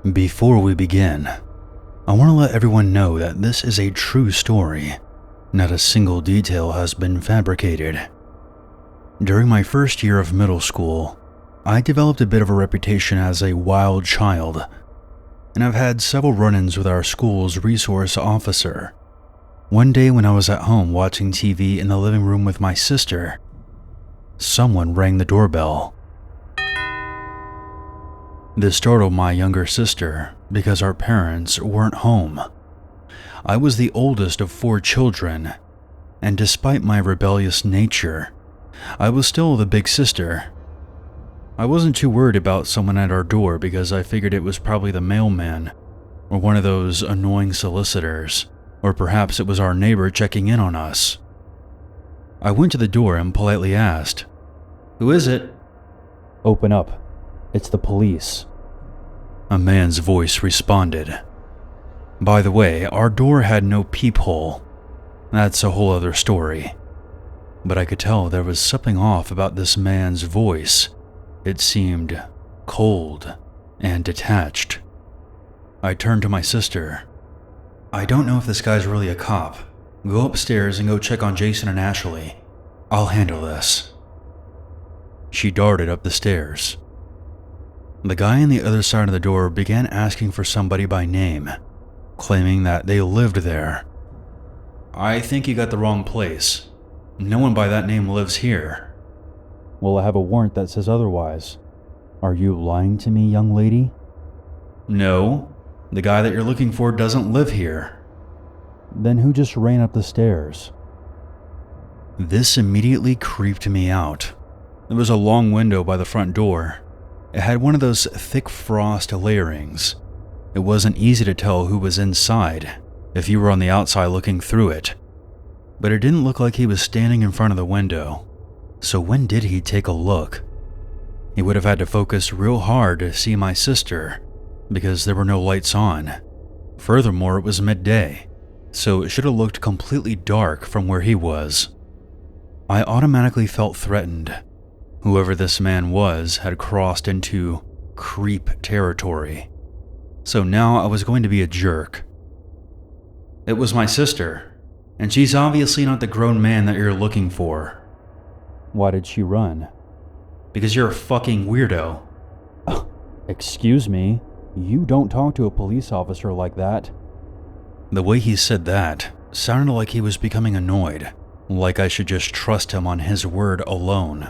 Before we begin, I want to let everyone know that this is a true story. Not a single detail has been fabricated. During my first year of middle school, I developed a bit of a reputation as a wild child, and I've had several run-ins with our school's resource officer. One day when I was at home watching TV in the living room with my sister, someone rang the doorbell. This startled my younger sister because our parents weren't home. I was the oldest of 4 children, and despite my rebellious nature, I was still the big sister. I wasn't too worried about someone at our door because I figured it was probably the mailman or one of those annoying solicitors, or perhaps it was our neighbor checking in on us. I went to the door and politely asked, "Who is it?" "Open up. It's the police." A man's voice responded. By the way, our door had no peephole. That's a whole other story. But I could tell there was something off about this man's voice. It seemed cold and detached. I turned to my sister. "I don't know if this guy's really a cop. Go upstairs and go check on Jason and Ashley. I'll handle this." She darted up the stairs. The guy on the other side of the door began asking for somebody by name, claiming that they lived there. "I think you got the wrong place. No one by that name lives here." "Well, I have a warrant that says otherwise. Are you lying to me, young lady?" "No, the guy that you're looking for doesn't live here." "Then who just ran up the stairs?" This immediately creeped me out. There was a long window by the front door. It had one of those thick frost layerings. It wasn't easy to tell who was inside if you were on the outside looking through it. But it didn't look like he was standing in front of the window. So when did he take a look? He would have had to focus real hard to see my sister because there were no lights on. Furthermore, it was midday, so it should have looked completely dark from where he was. I automatically felt threatened. Whoever this man was had crossed into creep territory. So now I was going to be a jerk. "It was my sister, and she's obviously not the grown man that you're looking for." "Why did she run?" "Because you're a fucking weirdo." "Excuse me, you don't talk to a police officer like that." The way he said that sounded like he was becoming annoyed, like I should just trust him on his word alone.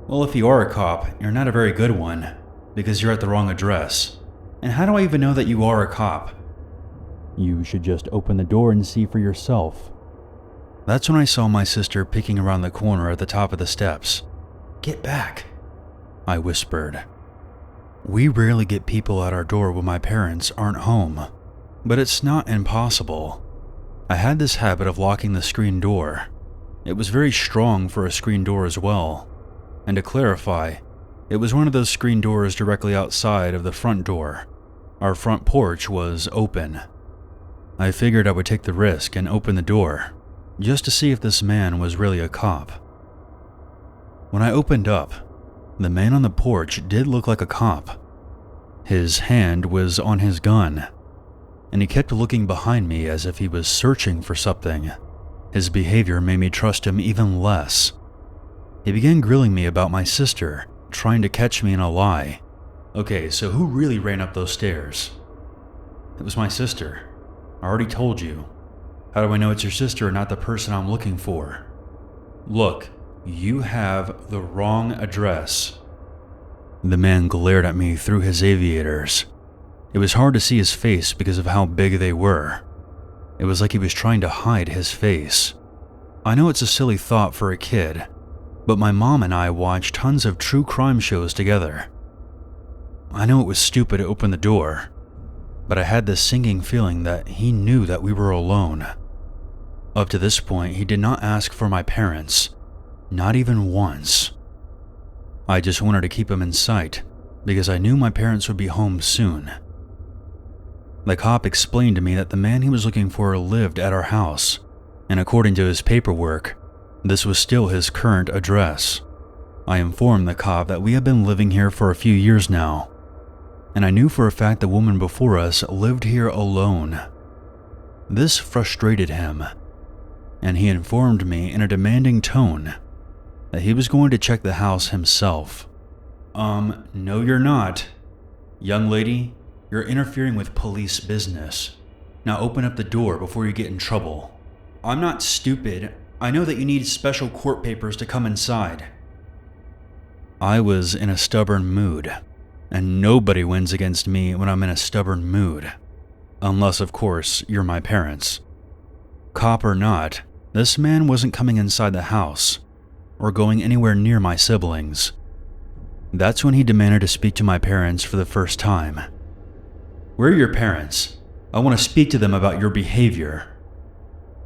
"Well, if you are a cop, you're not a very good one, because you're at the wrong address. And how do I even know that you are a cop?" "You should just open the door and see for yourself." That's when I saw my sister peeking around the corner at the top of the steps. "Get back," I whispered. We rarely get people at our door when my parents aren't home, but it's not impossible. I had this habit of locking the screen door. It was very strong for a screen door as well. And to clarify, it was one of those screen doors directly outside of the front door. Our front porch was open. I figured I would take the risk and open the door, just to see if this man was really a cop. When I opened up, the man on the porch did look like a cop. His hand was on his gun, and he kept looking behind me as if he was searching for something. His behavior made me trust him even less. He began grilling me about my sister, trying to catch me in a lie. "Okay, so who really ran up those stairs?" "It was my sister. I already told you. How do I know it's your sister and not the person I'm looking for?" "Look, you have the wrong address." The man glared at me through his aviators. It was hard to see his face because of how big they were. It was like he was trying to hide his face. I know it's a silly thought for a kid, but my mom and I watched tons of true crime shows together. I know it was stupid to open the door, but I had this sinking feeling that he knew that we were alone. Up to this point, he did not ask for my parents, not even once. I just wanted to keep him in sight because I knew my parents would be home soon. The cop explained to me that the man he was looking for lived at our house, and according to his paperwork, this was still his current address. I informed the cop that we had been living here for a few years now. and I knew for a fact the woman before us lived here alone. This frustrated him, and he informed me in a demanding tone that he was going to check the house himself. No you're not. Young lady, you're interfering with police business. Now open up the door before you get in trouble. I'm not stupid. I know that you need special court papers to come inside. I was in a stubborn mood, and nobody wins against me when I'm in a stubborn mood. Unless, of course, you're my parents. Cop or not, this man wasn't coming inside the house or going anywhere near my siblings. That's when he demanded to speak to my parents for the first time. Where are your parents? I want to speak to them about your behavior.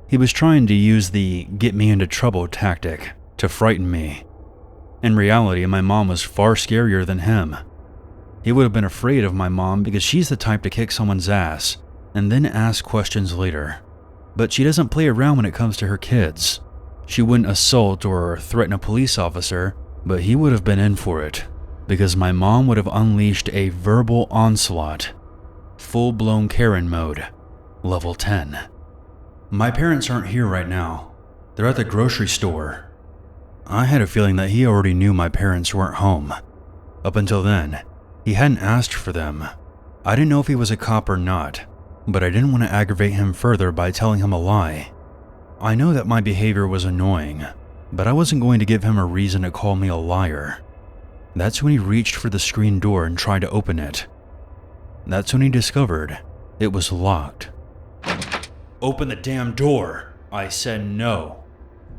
He was trying to use the get me into trouble tactic to frighten me. In reality, my mom was far scarier than him. He would have been afraid of my mom because she's the type to kick someone's ass and then ask questions later. But she doesn't play around when it comes to her kids. She wouldn't assault or threaten a police officer, but he would have been in for it because my mom would have unleashed a verbal onslaught. Full-blown Karen mode, level 10. My parents aren't here right now. They're at the grocery store. I had a feeling that he already knew my parents weren't home. Up until then, he hadn't asked for them. I didn't know if he was a cop or not, but I didn't want to aggravate him further by telling him a lie. I know that my behavior was annoying, but I wasn't going to give him a reason to call me a liar. That's when he reached for the screen door and tried to open it. That's when he discovered it was locked. Open the damn door! I said no.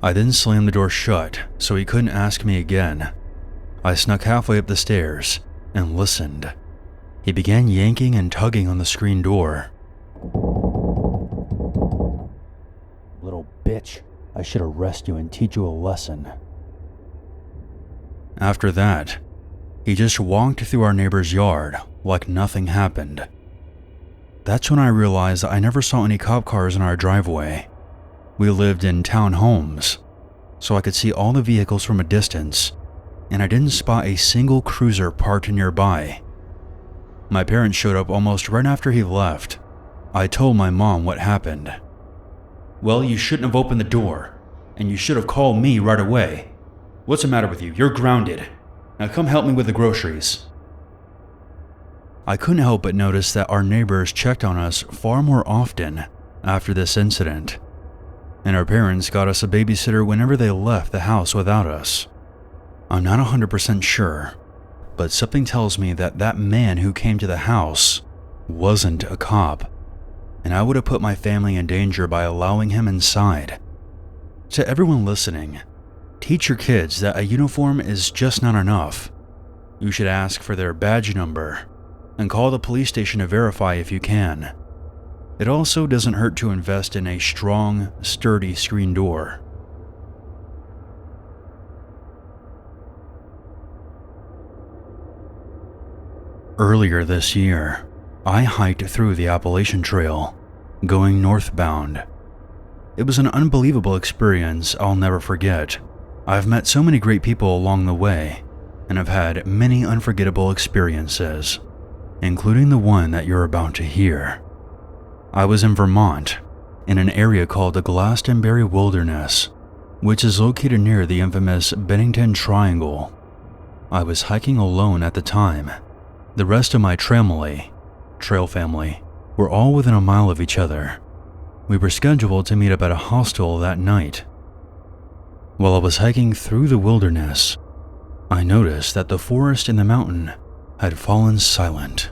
I then slammed the door shut so he couldn't ask me again. I snuck halfway up the stairs and listened. He began yanking and tugging on the screen door. Little bitch, I should arrest you and teach you a lesson. After that, he just walked through our neighbor's yard like nothing happened. That's when I realized that I never saw any cop cars in our driveway. We lived in town homes, so I could see all the vehicles from a distance, and I didn't spot a single cruiser parked nearby. My parents showed up almost right after he left. I told my mom what happened. Well, you shouldn't have opened the door, and you should have called me right away. What's the matter with you? You're grounded. Now come help me with the groceries. I couldn't help but notice that our neighbors checked on us far more often after this incident, and our parents got us a babysitter whenever they left the house without us. I'm not 100% sure, but something tells me that that man who came to the house wasn't a cop, and I would have put my family in danger by allowing him inside. To everyone listening, teach your kids that a uniform is just not enough. You should ask for their badge number and call the police station to verify if you can. It also doesn't hurt to invest in a strong, sturdy screen door. Earlier this year, I hiked through the Appalachian Trail, going northbound. It was an unbelievable experience I'll never forget. I've met so many great people along the way, and I've had many unforgettable experiences, including the one that you're about to hear. I was in Vermont, in an area called the Glastonbury Wilderness, which is located near the infamous Bennington Triangle. I was hiking alone at the time. The rest of my trail family, were all within a mile of each other. We were scheduled to meet up at a hostel that night. While I was hiking through the wilderness, I noticed that the forest and the mountain had fallen silent.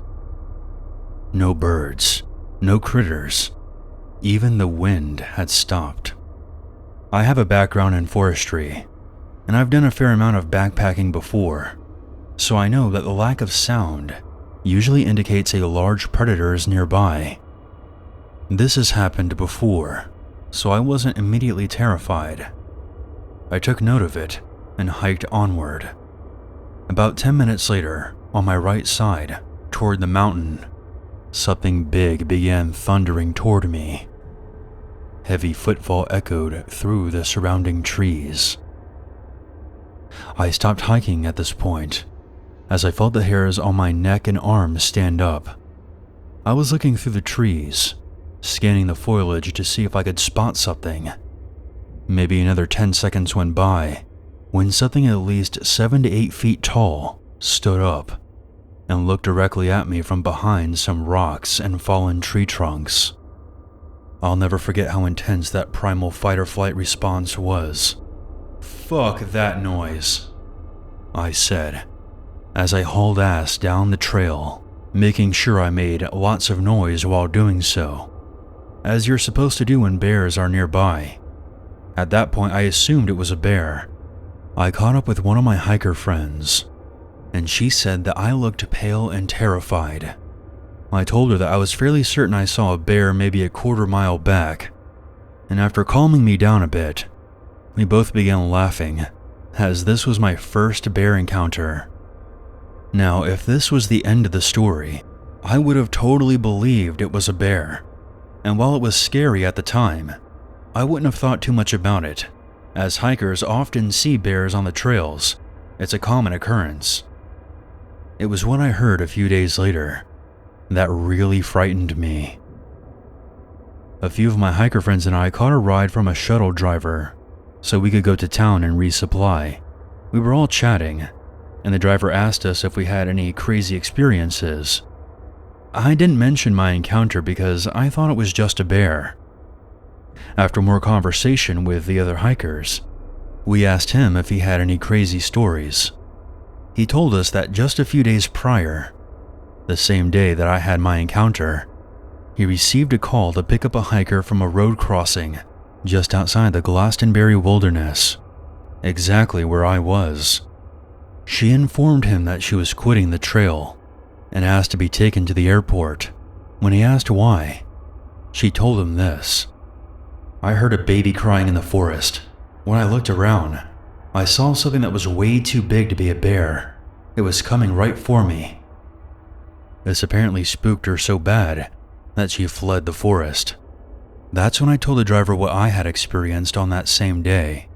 No birds, no critters, even the wind had stopped. I have a background in forestry, and I've done a fair amount of backpacking before, so I know that the lack of sound usually indicates a large predator is nearby. This has happened before, so I wasn't immediately terrified. I took note of it and hiked onward. About 10 minutes later, on my right side, toward the mountain, something big began thundering toward me. Heavy footfall echoed through the surrounding trees. I stopped hiking at this point as I felt the hairs on my neck and arms stand up. I was looking through the trees, scanning the foliage to see if I could spot something. Maybe another 10 seconds went by when something at least 7 to 8 feet tall stood up and looked directly at me from behind some rocks and fallen tree trunks. I'll never forget how intense that primal fight-or-flight response was. "Fuck that noise," I said, as I hauled ass down the trail, making sure I made lots of noise while doing so, as you're supposed to do when bears are nearby. At that point, I assumed it was a bear. I caught up with one of my hiker friends, and she said that I looked pale and terrified. I told her that I was fairly certain I saw a bear maybe a quarter-mile back, and after calming me down a bit, we both began laughing, as this was my first bear encounter. Now, if this was the end of the story, I would have totally believed it was a bear, and while it was scary at the time, I wouldn't have thought too much about it, as hikers often see bears on the trails. It's a common occurrence. It was what I heard a few days later that really frightened me. A few of my hiker friends and I caught a ride from a shuttle driver so we could go to town and resupply. We were all chatting, and the driver asked us if we had any crazy experiences. I didn't mention my encounter because I thought it was just a bear. After more conversation with the other hikers, we asked him if he had any crazy stories. He told us that just a few days prior, the same day that I had my encounter, he received a call to pick up a hiker from a road crossing just outside the Glastonbury Wilderness, exactly where I was. She informed him that she was quitting the trail and asked to be taken to the airport. When he asked why, she told him this: "I heard a baby crying in the forest. When I looked around, I saw something that was way too big to be a bear. It was coming right for me." This apparently spooked her so bad that she fled the forest. That's when I told the driver what I had experienced on that same day.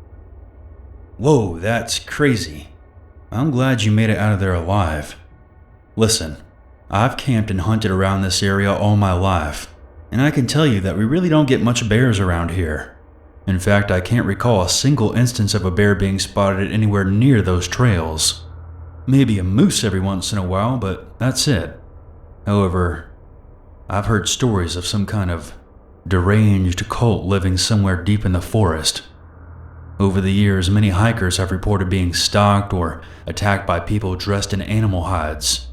"Whoa, that's crazy. I'm glad you made it out of there alive. Listen, I've camped and hunted around this area all my life, and I can tell you that we really don't get much bears around here. In fact, I can't recall a single instance of a bear being spotted anywhere near those trails. Maybe a moose every once in a while, but that's it. However, I've heard stories of some kind of deranged cult living somewhere deep in the forest. Over the years, many hikers have reported being stalked or attacked by people dressed in animal hides.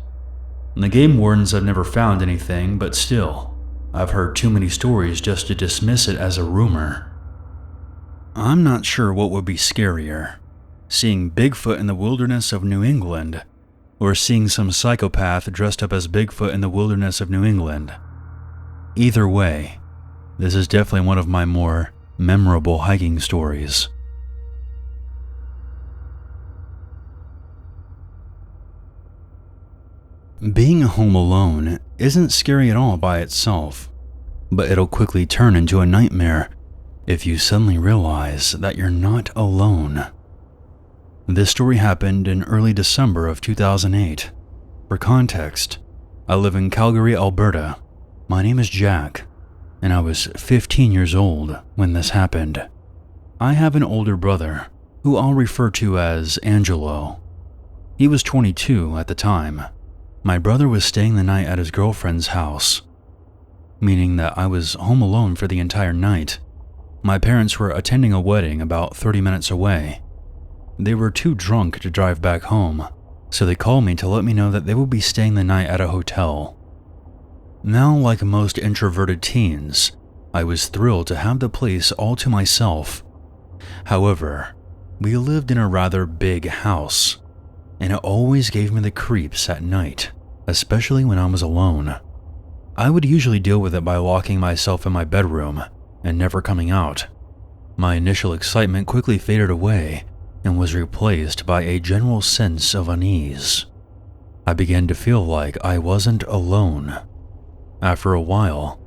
The game wardens have never found anything, but still, I've heard too many stories just to dismiss it as a rumor." I'm not sure what would be scarier, seeing Bigfoot in the wilderness of New England, or seeing some psychopath dressed up as Bigfoot in the wilderness of New England. Either way, this is definitely one of my more memorable hiking stories. Being home alone isn't scary at all by itself, but it'll quickly turn into a nightmare if you suddenly realize that you're not alone. This story happened in early December of 2008. For context, I live in Calgary, Alberta. My name is Jack, and I was 15 years old when this happened. I have an older brother, who I'll refer to as Angelo. He was 22 at the time. My brother was staying the night at his girlfriend's house, meaning that I was home alone for the entire night. My parents were attending a wedding about 30 minutes away. They were too drunk to drive back home, so they called me to let me know that they would be staying the night at a hotel. Now, like most introverted teens, I was thrilled to have the place all to myself. However, we lived in a rather big house, and it always gave me the creeps at night, especially when I was alone. I would usually deal with it by locking myself in my bedroom and never coming out. My initial excitement quickly faded away and was replaced by a general sense of unease. I began to feel like I wasn't alone. After a while,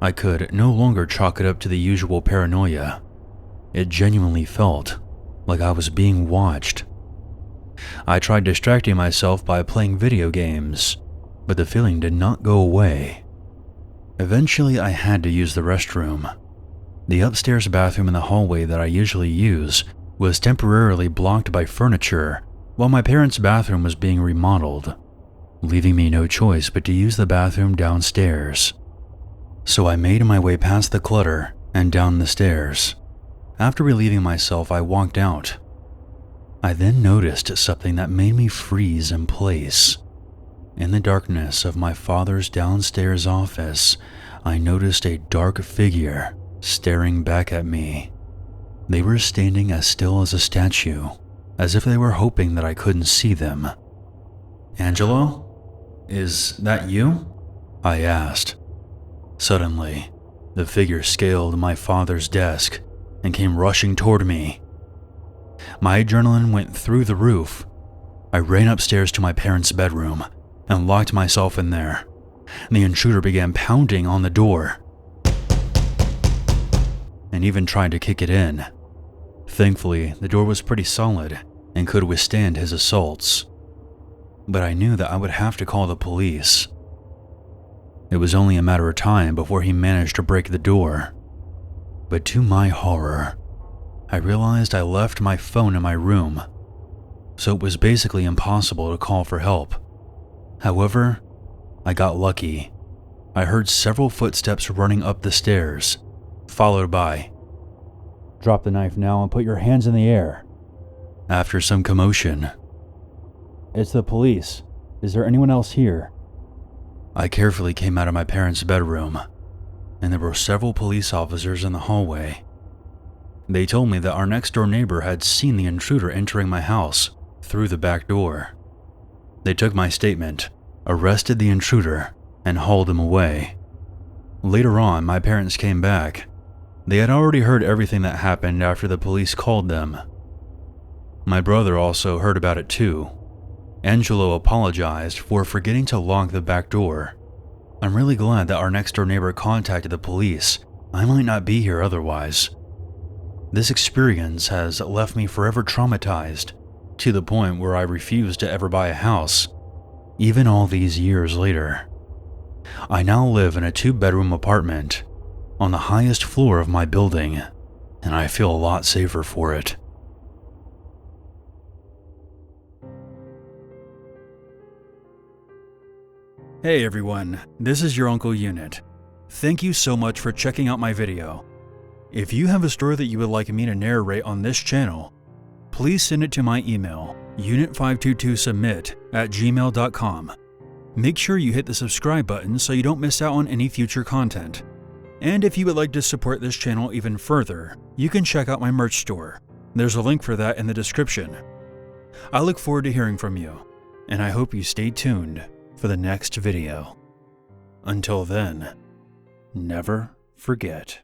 I could no longer chalk it up to the usual paranoia. It genuinely felt like I was being watched. I tried distracting myself by playing video games, but the feeling did not go away. Eventually, I had to use the restroom. The upstairs bathroom in the hallway that I usually use was temporarily blocked by furniture while my parents' bathroom was being remodeled, leaving me no choice but to use the bathroom downstairs. So I made my way past the clutter and down the stairs. After relieving myself, I walked out. I then noticed something that made me freeze in place. In the darkness of my father's downstairs office, I noticed a dark figure staring back at me. They were standing as still as a statue, as if they were hoping that I couldn't see them. "Angelo? Is that you?" I asked. Suddenly, the figure scaled my father's desk and came rushing toward me. My adrenaline went through the roof. I ran upstairs to my parents' bedroom and locked myself in there. The intruder began pounding on the door and even tried to kick it in. Thankfully, the door was pretty solid and could withstand his assaults. But I knew that I would have to call the police. It was only a matter of time before he managed to break the door. But to my horror, I realized I left my phone in my room, so it was basically impossible to call for help. However, I got lucky. I heard several footsteps running up the stairs, followed by, "Drop the knife now and put your hands in the air." After some commotion, "It's the police. Is there anyone else here?" I carefully came out of my parents' bedroom, and there were several police officers in the hallway. They told me that our next-door neighbor had seen the intruder entering my house through the back door. They took my statement, arrested the intruder, and hauled him away. Later on, my parents came back. They had already heard everything that happened after the police called them. My brother also heard about it too. Angelo apologized for forgetting to lock the back door. I'm really glad that our next-door neighbor contacted the police. I might not be here otherwise. This experience has left me forever traumatized, to the point where I refuse to ever buy a house, even all these years later. I now live in a 2-bedroom apartment on the highest floor of my building, and I feel a lot safer for it. Hey everyone, this is your Uncle Unit. Thank you so much for checking out my video. If you have a story that you would like me to narrate on this channel, please send it to my email, unit522submit@gmail.com. Make sure you hit the subscribe button so you don't miss out on any future content. And if you would like to support this channel even further, you can check out my merch store. There's a link for that in the description. I look forward to hearing from you, and I hope you stay tuned for the next video. Until then, never forget.